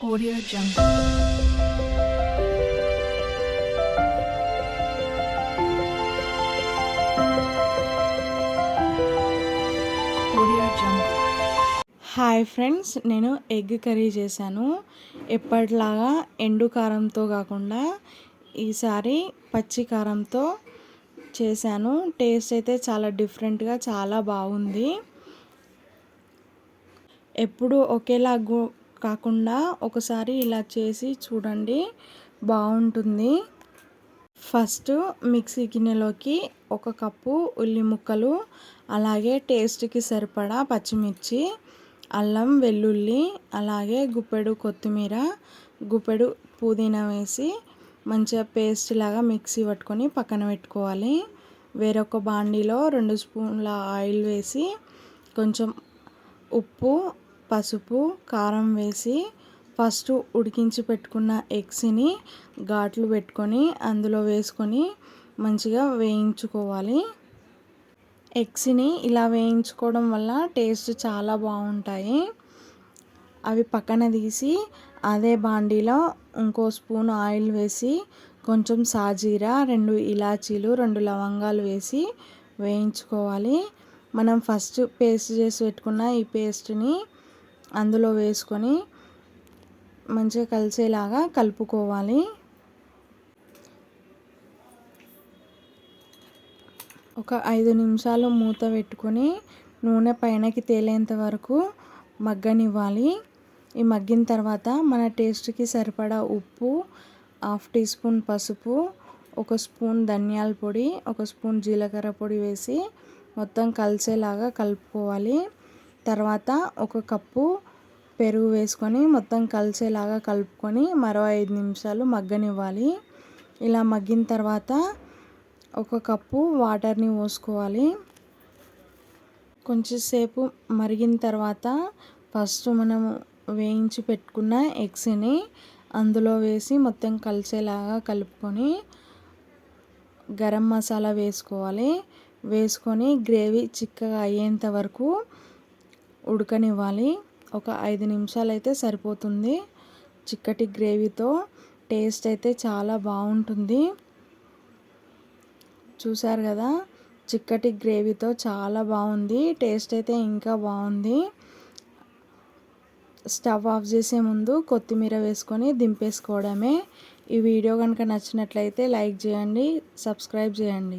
Audio Jungle. Audio Jungle. Hi friends, నేను egg curry చేశాను. ఎప్పటిలాగా ఎండు కారంతో కాకుండా ఈసారి పచ్చి కారంతో చేశాను. టేస్ట్ అయితే చాలా డిఫరెంట్గా చాలా బాగుంది. ఎప్పుడు ఒకేలా కాకుండా ఒకసారి ఇలా చేసి చూడండి, బాగుంటుంది. ఫస్ట్ మిక్సీ గిన్నెలోకి 1 కప్పు ఉల్లి ముక్కలు, అలాగే టేస్ట్కి సరిపడా పచ్చిమిర్చి, అల్లం వెల్లుల్లి, అలాగే గుప్పెడు కొత్తిమీర, గుప్పెడు పుదీనా వేసి మంచిగా పేస్ట్ లాగా మిక్సీ పట్టుకొని పక్కన పెట్టుకోవాలి. వేరొక బాండీలో 2 స్పూన్ల ఆయిల్ వేసి కొంచెం ఉప్పు, పసుపు, కారం వేసి ఫస్ట్ ఉడికించి పెట్టుకున్న ఎగ్స్ని ఘాట్లు పెట్టుకొని అందులో వేసుకొని మంచిగా వేయించుకోవాలి. ఎగ్స్ని ఇలా వేయించుకోవడం వల్ల టేస్ట్ చాలా బాగుంటాయి. అవి పక్కన తీసి అదే బాండీలో ఇంకో స్పూన్ ఆయిల్ వేసి కొంచెం సాజీరా, 2 ఇలాచీలు, 2 లవంగాలు వేసి వేయించుకోవాలి. మనం ఫస్ట్ పేస్ట్ చేసి పెట్టుకున్న ఈ పేస్ట్ని అందులో వేసుకొని మంచిగా కలిసేలాగా కలుపుకోవాలి. ఒక 5 నిమిషాలు మూత పెట్టుకొని నూనె పైనకి తేలేంత వరకు మగ్గనివ్వాలి. ఈ మగ్గిన తర్వాత మన టేస్ట్కి సరిపడా ఉప్పు, 1/2 టీ స్పూన్ పసుపు, 1 స్పూన్ ధనియాల పొడి, 1 స్పూన్ జీలకర్ర పొడి వేసి మొత్తం కలిసేలాగా కలుపుకోవాలి. తర్వాత 1 కప్పు పెరుగు వేసుకొని మొత్తం కలిసేలాగా కలుపుకొని మరో 5 నిమిషాలు మగ్గనివ్వాలి. ఇలా మగ్గిన తర్వాత 1 కప్పు వాటర్ని పోసుకోవాలి. కొంచెంసేపు మరిగిన తర్వాత ఫస్ట్ మనము వేయించి పెట్టుకున్న ఎగ్స్ని అందులో వేసి మొత్తం కలిసేలాగా కలుపుకొని గరం మసాలా వేసుకోవాలి. వేసుకొని గ్రేవీ చిక్కగా అయ్యేంత వరకు ఉడకనివ్వాలి. ఒక 5 నిమిషాలు అయితే సరిపోతుంది. చిక్కటి గ్రేవీతో టేస్ట్ అయితే చాలా బాగుంటుంది. చూసారు కదా, చిక్కటి గ్రేవీతో చాలా బాగుంది. టేస్ట్ అయితే ఇంకా బాగుంది. స్టవ్ ఆఫ్ చేసే ముందు కొత్తిమీర వేసుకొని దింపేసుకోవడమే. ఈ వీడియో కనుక నచ్చినట్లయితే లైక్ చేయండి, సబ్స్క్రైబ్ చేయండి.